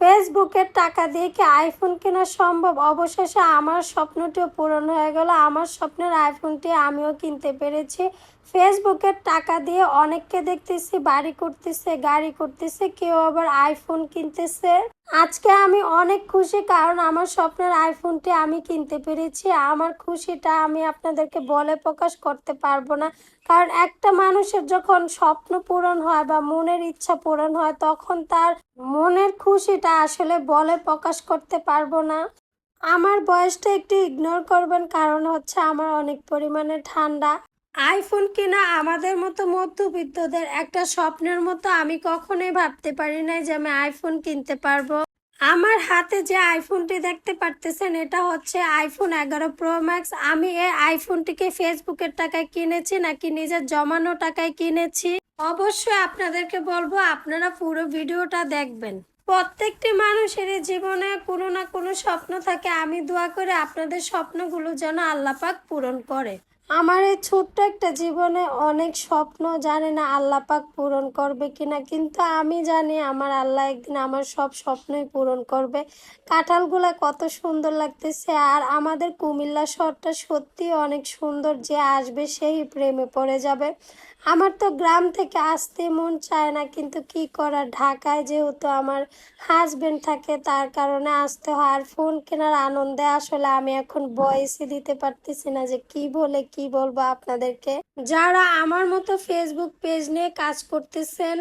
ফেসবুকের টাকা দিয়ে কি আইফোন কেনা সম্ভব? অবশেষে আমার স্বপ্নটিও পূরণ হয়ে গেল। আমার স্বপ্নের আইফোনটি আমিও কিনতে পেরেছি। ফেসবুকের টাকা দিয়ে অনেককে দেখতেছি বাড়ি করতেছে, গাড়ি করতেছে, কেউ আবার আইফোন কিনতেছে। আজকে আমি অনেক খুশি, কারণ আমার স্বপ্নের আইফোনটি আমি কিনতে পেরেছি। আমার খুশিটা আমি আপনাদেরকে বলে প্রকাশ করতে পারবো না, কারণ একটা মানুষের যখন স্বপ্ন পূরণ হয় বা মনের ইচ্ছা পূরণ হয়, তখন তার মনের খুশিটা আসলে বলে প্রকাশ করতে পারবো না। আমার বয়সটা একটু ইগনোর করবেন, কারণ হচ্ছে আমার অনেক পরিমাণে ঠান্ডা। আইফোন কিনা আমাদের মতো মধ্যবিত্তদের একটা স্বপ্নের মতো। আমি কখনোই ভাবতে পারি নাই যে আমি আইফোন কিনতে পারবো। আমার হাতে যে আইফোনটি দেখতে পারতেছেন, এটা হচ্ছে আইফোন 11 প্রো ম্যাক্স। আমি এই আইফোনটিকে ফেসবুকের টাকায় কিনেছি নাকি নিজের জমানো টাকায় কিনেছি, অবশ্যই আপনাদেরকে বলবো আপনারা পুরো ভিডিওটা দেখবেন। প্রত্যেকটি মানুষের জীবনে কোনো না কোনো স্বপ্ন থাকে। আমি দোয়া করি আপনাদের স্বপ্নগুলো যেন আল্লাহ পাক পূরণ করে। আমার এই ছোট্ট একটা জীবনে অনেক স্বপ্ন, জানি না আল্লাহ পাক পূরণ করবে কিনা, কিন্তু আমি জানি আমার আল্লাহ একদিন আমার সব স্বপ্নই পূরণ করবে। কাঁঠালগুলা কত সুন্দর লাগতেছে, আর আমাদের কুমিল্লা শহরটা সত্যি অনেক সুন্দর, যে আসবে সেই প্রেমে পড়ে যাবে। আমার তো গ্রাম থেকে আসতে মন চায় না, কিন্তু কি করা, ঢাকায় যেহেতু আমার হাজবেন্ড থাকে তার কারণে আসতে হয়। আর ফোন কেনার আনন্দে আসলে আমি এখন ভয়েসই দিতে পারতেছি না যে কি বলে কি বলবো আপনাদেরকে। যারা আমার মতো ফেসবুক পেজ নিয়ে কাজ করতেছেন,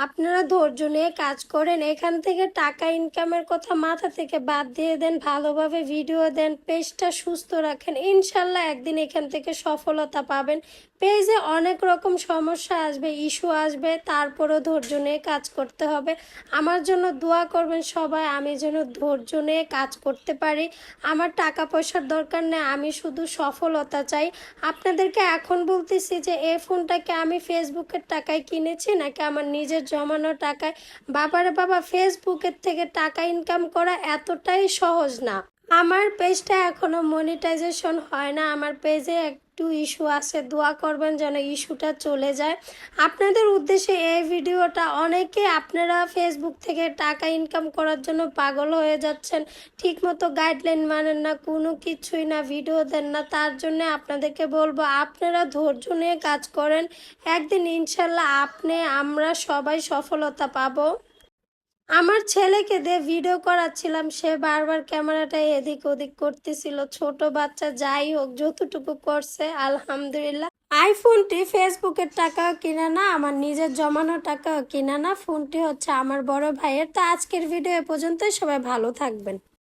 আপনারা ধৈর্য নিয়ে কাজ করেন। এখান থেকে টাকা ইনকামের কথা মাথা থেকে বাদ দিয়ে দেন, ভালোভাবে ভিডিও দেন, পেজটা সুস্থ রাখেন, ইনশাল্লাহ একদিন এখান থেকে সফলতা পাবেন। পেজে অনেক রকম সমস্যা আসবে, ইস্যু আসবে, তারপরও ধৈর্য নিয়ে কাজ করতে হবে। আমার জন্য দোয়া করবেন সবাই, আমি যেন ধৈর্য নিয়ে কাজ করতে পারি। আমার টাকা পয়সার দরকার নেই, আমি শুধু সফলতা চাই। আপনাদেরকে এখন বলতেছি যে এই ফোনটাকে আমি ফেসবুকের টাকায় কিনেছি নাকি আমার নিজের জমানো টাকায়। বাবারে বাবা, ফেসবুকের থেকে টাকা ইনকাম করা এতটাই সহজ না। আমার পেজটা এখনো মনিটাইজেশন হয় না, আমার পেজে একটু ইস্যু আছে। দোয়া করবেন যেন ইস্যুটা চলে যায়। আপনাদের উদ্দেশ্যে এই ভিডিওটা। অনেকে আপনারা ফেসবুক থেকে টাকা ইনকাম করার জন্য পাগল হয়ে যাচ্ছেন, ঠিকমতো গাইডলাইন মানেন না, কোনো কিছুই না, ভিডিও দেন না। তার জন্য আপনাদেরকে বলবো আপনারা ধৈর্য নিয়ে কাজ করেন, একদিন ইনশাল্লাহ আমরা সবাই সফলতা পাবো। আমার ছেলেকে দিয়ে ভিডিও করাচ্ছিলাম, সে বারবার ক্যামেরাটা এদিক ওদিক করতেছিল। ছোট বাচ্চা, যাই হোক যতটুকু করছে আলহামদুলিল্লাহ। আইফোনটি ফেসবুকের টাকাও কিনা না, আমার নিজের জমানো টাকাও কিনা না, ফোনটি হচ্ছে আমার বড় ভাইয়ের। তো আজকের ভিডিও এ পর্যন্তই, সবাই ভালো থাকবেন।